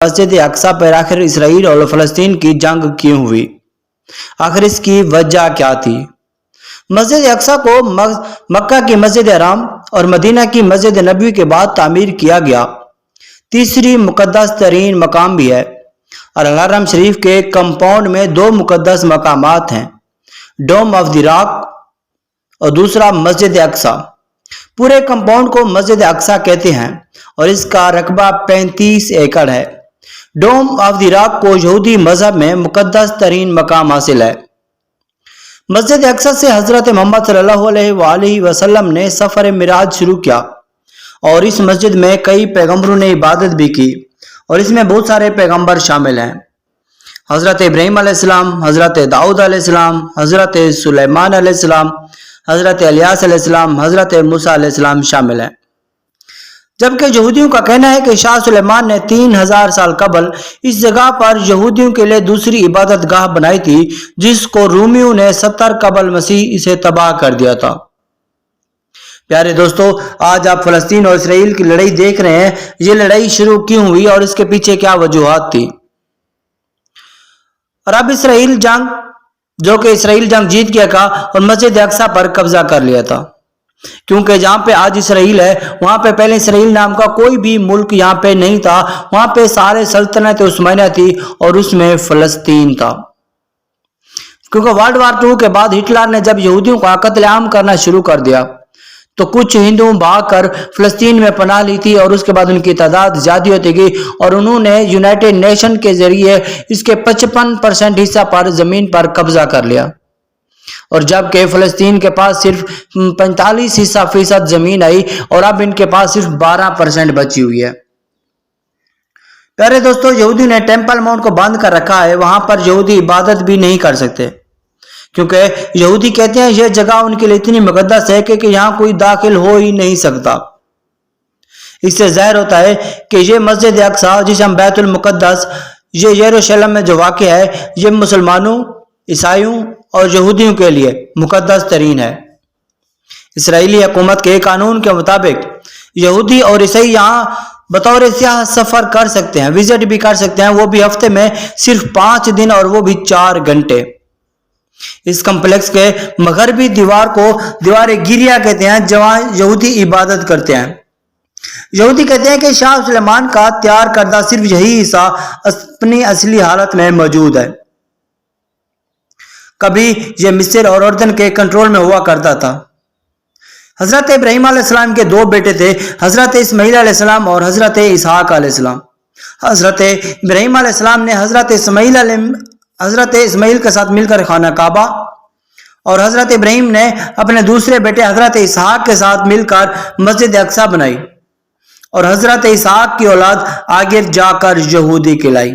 मस्जिद अक्सा पर आखिर इसराइल और फलस्तीन की जंग क्यों हुई? आखिर इसकी वजह क्या थी? मस्जिद अक्सा को मक्का की मस्जिद हराम और मदीना की मस्जिद नबवी के बाद तामीर किया गया तीसरी मुकद्दस तरीन मकाम भी है। और हरम शरीफ के कंपाउंड में दो मुकद्दस मकामात हैं, डोम ऑफ द रॉक और दूसरा मस्जिद अक्सा। पूरे कंपाउंड को मस्जिद अक्सा कहते हैं और इसका रकबा 35 एकड़ है। डोम ऑफ द रॉक को यहूदी मजहब में मुकद्दस तरीन मकाम हासिल है। मस्जिद अक्सा से हजरत मोहम्मद सल्लल्लाहु अलैहि वसल्लम ने सफर मिराज शुरू किया और इस मस्जिद में कई पैगंबरों ने इबादत भी की और इसमें बहुत सारे पैगंबर शामिल हैं। हजरत इब्राहीम अलैहिस्सलाम, हजरत दाऊद अलैहिस्सलाम, हजरत सुलेमान अलैहिस्सलाम, हजरत इलियास अलैहिस्सलाम, हजरत मूसा अलैहिस्सलाम शामिल हैं। जबकि यहूदियों का कहना है कि शाह सुलेमान ने 3000 साल कबल इस जगह पर यहूदियों के लिए दूसरी इबादत गाह बनाई थी, जिसको रूमियों ने 70 कबल मसीह इसे तबाह कर दिया था। प्यारे दोस्तों, आज आप फलस्तीन और इसराइल की लड़ाई देख रहे हैं। ये लड़ाई शुरू क्यों हुई और इसके पीछे क्या वजूहात थी? और अब इसराइल जंग जीत गया था और मस्जिद अक्सा पर कब्जा कर लिया था, क्योंकि जहां पे आज इसराइल है वहां पे पहले इसराइल नाम का कोई भी मुल्क यहाँ पे नहीं था। वहां पे सारे सल्तनत उस्मानिया थी और उसमें फलस्तीन था। क्योंकि वर्ल्ड वार 2 के बाद हिटलर ने जब यहूदियों का कत्लेआम करना शुरू कर दिया तो कुछ हिंदू भागकर फलस्तीन में पनाह ली थी और उसके बाद उनकी तादाद ज्यादा होती गई और उन्होंने यूनाइटेड नेशन के जरिए इसके 55% हिस्सा पर जमीन पर कब्जा कर लिया। और जबकि फलस्तीन के पास सिर्फ 45% जमीन आई और अब इनके पास सिर्फ 12% बची हुई है। प्यारे दोस्तों, यहूदी ने टेम्पल माउंट को बंद कर रखा है। वहां पर यहूदी इबादत भी नहीं कर सकते, क्योंकि यहूदी कहते हैं यह जगह उनके लिए इतनी मुकद्दस है कि यहाँ कोई दाखिल हो ही नहीं सकता। इससे जाहिर होता है कि यह मस्जिद अक्सा, जिसे हम बैतुल मुकद्दस, ये यरूशलेम में जो वाक़या है, ये मुसलमानों, ईसाइयों और यहूदियों के लिए मुकद्दस तरीन है। इसराइली हुकूमत के कानून के मुताबिक यहूदी और ईसाई यहाँ बतौर सियाह सफर कर सकते हैं, विजिट भी कर सकते हैं, वो भी हफ्ते में सिर्फ 5 दिन और वो भी 4 घंटे। इस कम्प्लेक्स के मगरबी दीवार को दीवार गिरिया कहते हैं, जहां यहूदी इबादत करते हैं। यहूदी कहते हैं कि शाह सुलेमान का तैयार करदा सिर्फ यही हिस्सा अपनी असली हालत में मौजूद है। कभी यह मिस्र और उर्दन के कंट्रोल में हुआ करता था। हजरत इब्राहीम अलैहिस्सलाम के 2 बेटे थे, हजरत इस्माइल अलैहिस्सलाम और हजरत इसहाक अलैहिस्सलाम। हजरत इब्राहीम अलैहिस्सलाम ने हजरत इस्माइल के साथ मिलकर खाना काबा और हजरत इब्राहीम ने अपने दूसरे बेटे हजरत इसहाक के साथ मिलकर मस्जिद अक्सा बनाई और हजरत इसहाक की औलाद आगे जाकर यहूदी कहलाई।